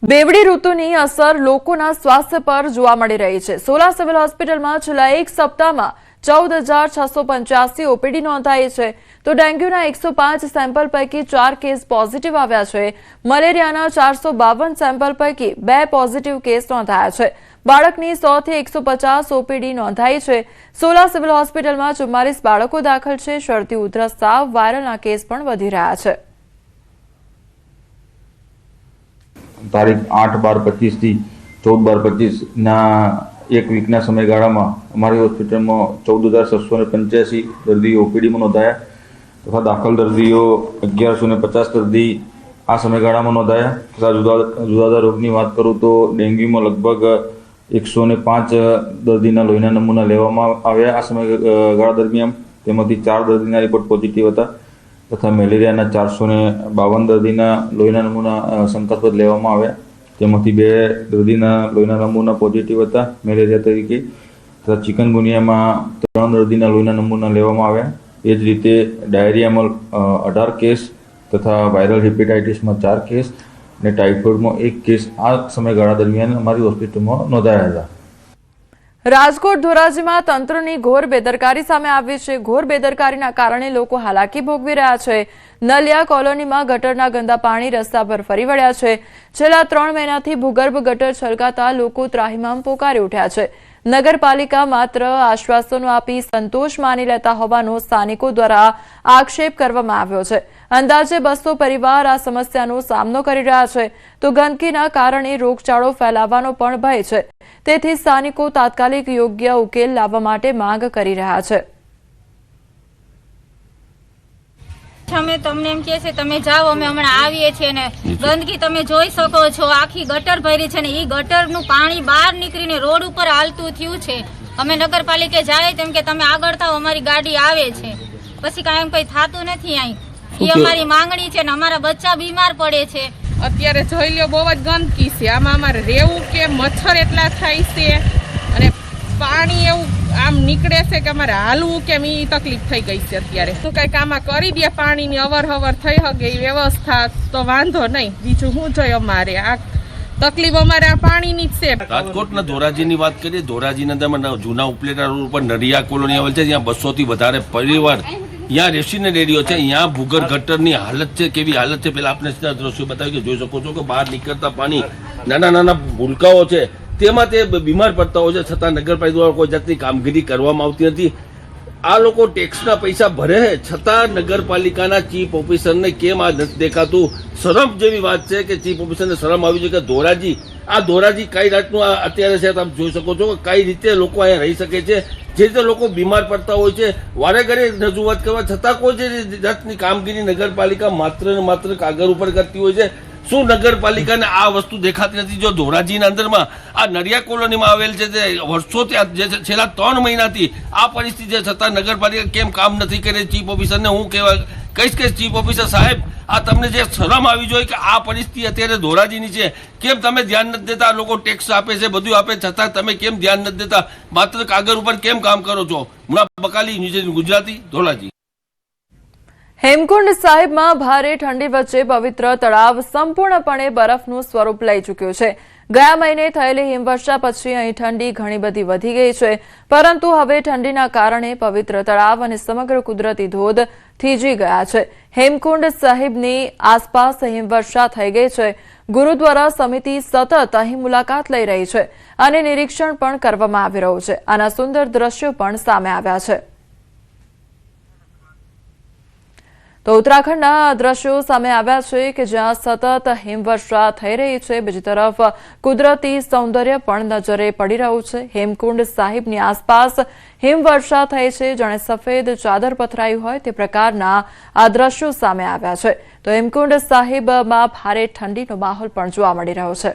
બેવડી ઋતુની અસર લોકોના સ્વાસ્થ્ય પર જોવા મળી રહી છે। સોલા સિવિલ હોસ્પિટલમાં છેલ્લા એક સપ્તાહમાં 14,685 ઓપીડી નોંધાઈ છે, તો ડેન્ગ્યુના 105 સેમ્પલ પૈકી 4 કેસ પોઝિટિવ આવ્યા છે। મલેરિયાના 452 સેમ્પલ પૈકી 2 પોઝિટિવ કેસ નોંધાયા છે। બાળકની 100 થી 150 ઓપીડી નોંધાઈ છે। સોલા સિવિલ હોસ્પિટલમાં 44 બાળકો દાખલ છે। શરદી, ઉધરસ, તાવ, વાયરલના કેસ પણ વધી રહ્યા છે। તારીખ 8/12/25 થી 14/12/25 ના એક વીકના સમયગાળામાં અમારી હોસ્પિટલમાં 14,685 દર્દીઓ ઓપીડીમાં નોંધાયા તથા દાખલ દર્દીઓ 1,150 દર્દી આ સમયગાળામાં નોંધાયા તથા જુદા રોગની વાત કરું તો ડેન્ગ્યુમાં લગભગ 105 દર્દીના લોહીના નમૂના લેવામાં આવ્યા આ સમયગાળા દરમિયાન, તેમાંથી 4 દર્દીના રિપોર્ટ પોઝિટિવ હતા તથા મેલેરિયાના 452 દર્દીના લોહીના નમૂના શંકાસ્પદ લેવામાં આવ્યા, તેમાંથી 2 દર્દીના લોહીના નમૂના પોઝિટિવ હતા મેલેરિયા તરીકે તથા ચિકનગુનિયામાં 3 દર્દીના લોહીના નમૂના લેવામાં આવ્યા। એ જ રીતે ડાયરિયામાં 18 કેસ તથા વાયરલ હેપેટાઇટિસમાં 4 કેસ અને ટાઇફોઇડમાં 1 કેસ આ સમયગાળા દરમિયાન અમારી હોસ્પિટલમાં નોંધાયા હતા। રાજકોટ ધોરાજીમાં તંત્રની ઘોર બેદરકારી સામે આવી છે। ઘોર બેદરકારીના કારણે લોકો હાલાકી ભોગવી રહ્યા છે। નલિયા કોલોનીમાં ગટરના ગંદા પાણી રસ્તા પર ફરી વળ્યા છે। છેલ્લા 3 મહિનાથી ભૂગર્ભ ગટર છલકાતા લોકો ત્રાહિમામ પોકારી ઉઠ્યા છે। નગરપાલિકા માત્ર આશ્વાસનો આપી સંતોષ માની લેતા હોવાનો સ્થાનિકો દ્વારા આક્ષેપ કરવામાં આવ્યો છે। અંદાજે 200 પરિવાર આ સમસ્યાનો સામનો કરી રહ્યા છે, તો ગંદકીના કારણે રોગચાળો ફેલાવાનો પણ ભય છે। તેથી સ્થાનિકો તાત્કાલિક યોગ્ય ઉકેલ લાવવા માટે માંગ કરી રહ્યા છે। અમે તમને એમ કહે છે તમે જાઓ, અમે હમણાં આવીએ છીએ ને ગંદકી તમે જોઈ શકો છો, આખી ગટર ભરી છે ને એ ગટરનું પાણી બહાર નીકળીને રોડ ઉપર હાલતું થયું છે। અમે નગરપાલિકે જાય તેમ કે તમે આગળ થાવ, અમારી ગાડી આવે છે, પછી કાંઈ કઈ થતું નથી। અહીં એ અમારી માંગણી છે ને અમારા બચ્ચા બીમાર પડે છે। અત્યારે જોઈ લ્યો બહુ જ ગંદકી છે, આમાં અમારે રહેવું કે મચ્છર એટલા થાય છે અને પાણી એવું આમ નીકળે છે કે અમારે હાલવું કેમ એ તકલીફ થઈ ગઈ છે। અત્યારે શું કંઈક આમાં કરી દે, પાણીની અવર થઈ શકે એ વ્યવસ્થા તો વાંધો નહીં, બીજું શું જોઈએ અમારે આ તકલીફ અમારે આ પાણીની જ છે। રાજકોટના ધોરાજીની વાત કરીએ, ધોરાજીના અંદર જૂના ઉપલેટા રોડ ઉપર નરિયા કોલોની આવેલ છે, જ્યાં 200 થી વધારે પરિવાર यहाँ रेसिडेंट एरियो है। यहाँ भूगर्भ गटर की हालत है, केवी हालत है पहला आपने दृश्य बताया कि જોઈ શકો છો કે બહાર નીકળતા પાણી નાના નાના ભૂલકાઓ છે તેમાં તે બીમાર પડતા હોય છે, છતાં નગરપાલિકા દ્વારા કોઈ જાતની કામગીરી કરવામાં આવતી નથી। આ લોકો ટેક્સના પૈસા ભરે છે, છતાં નગરપાલિકાના ચીફ ઓફિસરને કેમ આ નથી દેખાતું? શરમ જેવી વાત છે કે ચીફ ઓફિસરને શરમ આવી છે કે ધોરાજી કઈ રાતનું અત્યારે છે, તમે જોઈ શકો છો કે કઈ રીતે લોકો અહીંયા રહી શકે છે। જે રીતે લોકો બીમાર પડતા હોય છે, વારે ઘરે રજૂઆત કરવા છતાં કોઈ જાતની કામગીરી નગરપાલિકા માત્ર ને માત્ર કાગળ ઉપર કરતી હોય છે। શું નગરપાલિકાને આ વસ્તુ દેખાતી નથી? જો ધોરાજીના અંદરમાં આ નરિયા કોલોનીમાં આવેલ છે તે વર્ષોથી છેલ્લા 3 મહિનાથી આ પરિસ્થિતિ છે, છતાં નગરપાલિકા કેમ કામ નથી કરે? ચીફ ઓફિસરને હું કહીશ કે ચીફ ઓફિસર સાહેબ, આ તમને જે શરમ આવી જોઈએ કે આ પરિસ્થિતિ અત્યારે ધોરાજીની છે, કેમ તમે ધ્યાન નથી દેતા? લોકો ટેક્સ આપે છે, બધું આપે, છતાં તમે કેમ ધ્યાન નથી દેતા? માત્ર કાગળ ઉપર કેમ કામ કરો છો? મુનાફ બકાલી, ન્યૂઝ 18 ગુજરાતી, ધોરાજી। હેમકુંડ સાહિબમાં ભારે ઠંડી વચ્ચે પવિત્ર તળાવ સંપૂર્ણપણે બરફનું સ્વરૂપ લઈ ચૂક્યું છે। ગયા મહિને થયેલી હિમવર્ષા પછી અહીં ઠંડી ઘણી બધી વધી ગઈ છે, પરંતુ હવે ઠંડીના કારણે પવિત્ર તળાવ અને સમગ્ર કુદરતી ધોધ થીજી ગયા છે। હેમકુંડ સાહિબની આસપાસ હિમવર્ષા થઈ ગઈ છે। ગુરુદ્વારા સમિતિ સતત અહીં મુલાકાત લઈ રહી છે અને નિરીક્ષણ પણ કરવામાં આવી રહ્યું છે। આના સુંદર દ્રશ્યો પણ સામે આવ્યા છે। તો ઉત્તરાખંડના દ્રશ્યો સામે આવ્યા છે કે જ્યાં સતત હિમવર્ષા થઈ રહી છે, બીજી તરફ કુદરતી સૌંદર્ય પણ નજરે પડી રહ્યું છે। હેમકુંડ સાહિબની આસપાસ હિમવર્ષા થઈ છે, જાણે સફેદ ચાદર પથરાઈ હોય તે પ્રકારના આ દ્રશ્યો સામે આવ્યા છે। તો હેમકુંડ સાહિબમાં ભારે ઠંડીનો માહોલ પણ જોવા મળી રહ્યો છે।